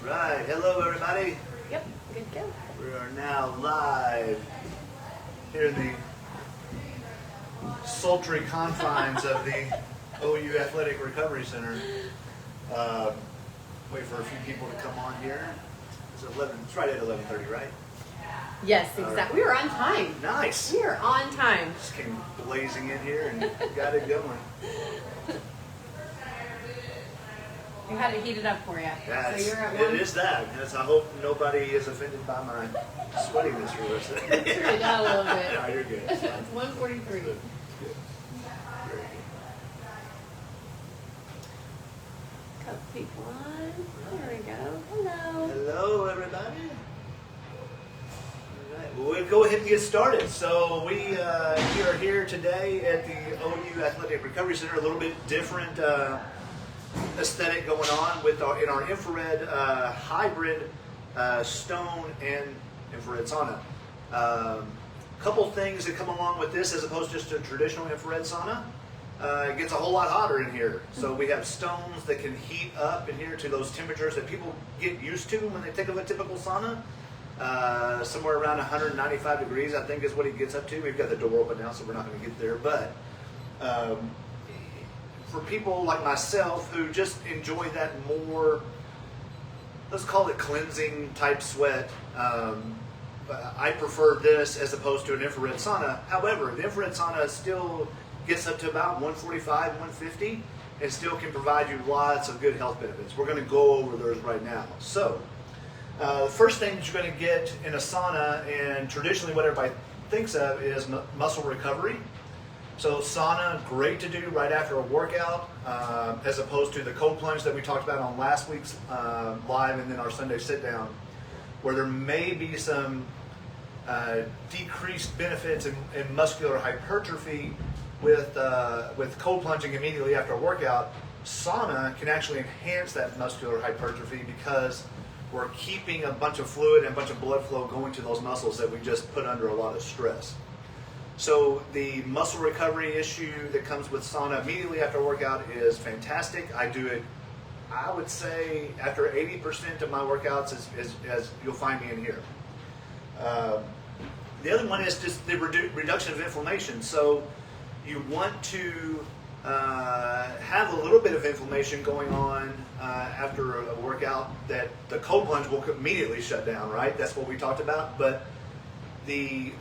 Right, hello everybody. Yep, good go. We are now live here in the sultry confines of the OU Athletic Recovery Center. Wait for a few people to come on here. It's right at 11:30, right? Yes, exactly. We are on time. Nice. We are on time. Just came blazing in here and got it going. We had it heated up for you. Yeah, so you're at one. it is that. I hope nobody is offended by my sweatiness for this. Turn it down a little bit. No, you're good. It's 1:43. Good. Very good. Couple people on. There we go. Hello. Hello, everybody. All right, well, we'll go ahead and get started. So we are here today at the OU Athletic Recovery Center. A little bit different aesthetic going on with in our infrared hybrid stone and infrared sauna. Couple things that come along with this as opposed to just a traditional infrared sauna. It gets a whole lot hotter in here. So we have stones that can heat up in here to those temperatures that people get used to when they think of a typical sauna. Somewhere around 195 degrees, I think, is what it gets up to. We've got the door open now, so we're not going to get there. But for people like myself who just enjoy that more, let's call it cleansing type sweat, I prefer this as opposed to an infrared sauna. However, the infrared sauna still gets up to about 145, 150, and still can provide you lots of good health benefits. We're going to go over those right now. So, the first thing that you're going to get in a sauna, and traditionally what everybody thinks of, is muscle recovery. So sauna, great to do right after a workout, as opposed to the cold plunge that we talked about on last week's live and then our Sunday sit down, where there may be some decreased benefits in muscular hypertrophy with cold plunging immediately after a workout. Sauna can actually enhance that muscular hypertrophy because we're keeping a bunch of fluid and a bunch of blood flow going to those muscles that we just put under a lot of stress. So the muscle recovery issue that comes with sauna immediately after a workout is fantastic. I do it, I would say, after 80% of my workouts, as you'll find me in here. The other one is just the reduction of inflammation. So you want to have a little bit of inflammation going on after a workout that the cold plunge will immediately shut down, right? That's what we talked about. But the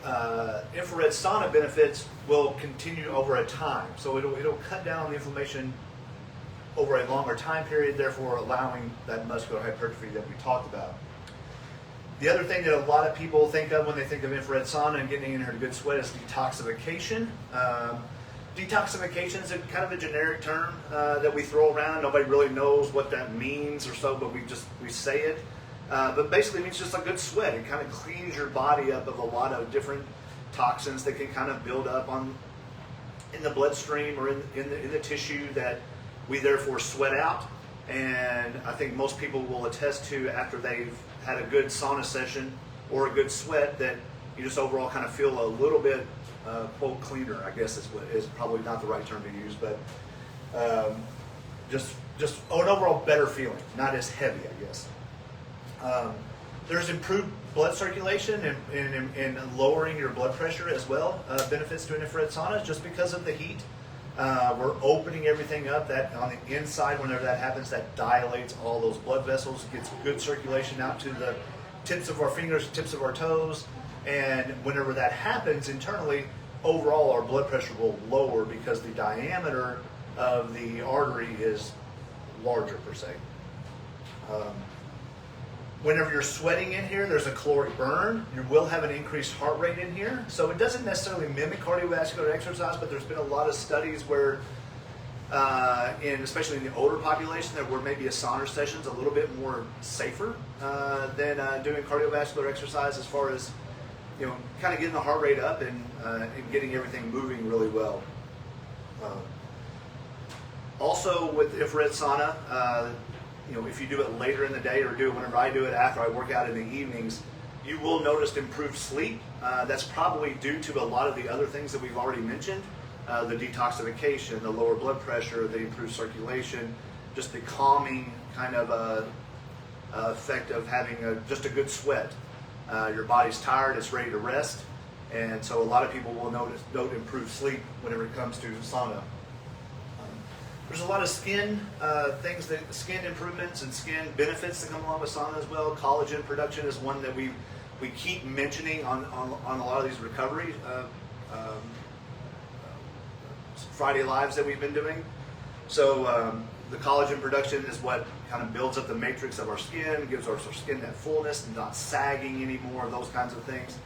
infrared sauna benefits will continue over a time. So it'll cut down the inflammation over a longer time period, therefore allowing that muscular hypertrophy that we talked about. The other thing that a lot of people think of when they think of infrared sauna and getting in here to good sweat is detoxification. Detoxification is kind of a generic term that we throw around. Nobody really knows what that means or so, but we say it. But basically it means just a good sweat. It kind of cleans your body up of a lot of different toxins that can kind of build up in the bloodstream or in the tissue that we therefore sweat out. And I think most people will attest to, after they've had a good sauna session or a good sweat, that you just overall kind of feel a little bit quote cleaner, I guess is probably not the right term to use, but just an overall better feeling, not as heavy, I guess. There's improved blood circulation and lowering your blood pressure as well. Benefits to an infrared sauna just because of the heat. We're opening everything up. That on the inside, whenever that happens, that dilates all those blood vessels, gets good circulation out to the tips of our fingers, tips of our toes, and whenever that happens internally, overall our blood pressure will lower because the diameter of the artery is larger per se. Whenever you're sweating in here, there's a caloric burn. You will have an increased heart rate in here. So it doesn't necessarily mimic cardiovascular exercise, but there's been a lot of studies where, especially in the older population, that where maybe a sauna session is a little bit more safer than doing cardiovascular exercise, as far as, kind of getting the heart rate up and getting everything moving really well. Also with infrared sauna, if you do it later in the day or do it whenever I do it after I work out in the evenings, you will notice improved sleep. That's probably due to a lot of the other things that we've already mentioned. The detoxification, the lower blood pressure, the improved circulation, just the calming kind of effect of having just a good sweat. Your body's tired, it's ready to rest, and so a lot of people will note improved sleep whenever it comes to sauna. There's a lot of skin skin improvements and skin benefits that come along with sauna as well. Collagen production is one that we keep mentioning on a lot of these recovery Friday Lives that we've been doing. So the collagen production is what kind of builds up the matrix of our skin, gives our skin that fullness and not sagging anymore, those kinds of things.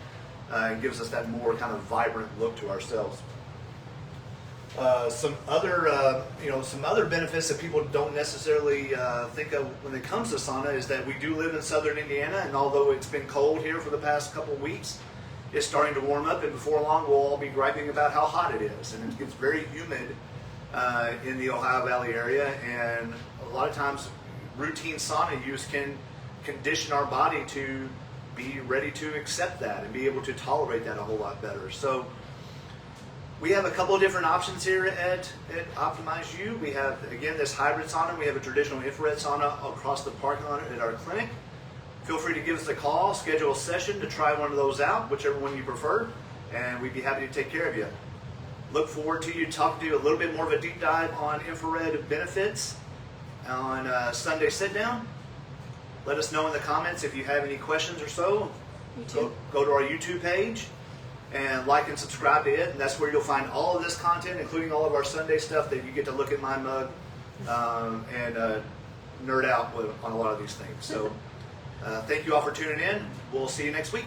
And gives us that more kind of vibrant look to ourselves. Some other benefits that people don't necessarily think of when it comes to sauna is that we do live in southern Indiana, and although it's been cold here for the past couple of weeks, it's starting to warm up, and before long we'll all be griping about how hot it is, and it gets very humid in the Ohio Valley area, and a lot of times routine sauna use can condition our body to be ready to accept that and be able to tolerate that a whole lot better. So we have a couple of different options here at Optimize You. We have, again, this hybrid sauna. We have a traditional infrared sauna across the parking lot at our clinic. Feel free to give us a call, schedule a session to try one of those out, whichever one you prefer, and we'd be happy to take care of you. Look forward to you talking to you a little bit more of a deep dive on infrared benefits on Sunday Sit Down. Let us know in the comments if you have any questions or so. Go to our YouTube page and like and subscribe to it, and that's where you'll find all of this content, including all of our Sunday stuff that you get to look at my mug and nerd out on a lot of these things. So thank you all for tuning in. We'll see you next week.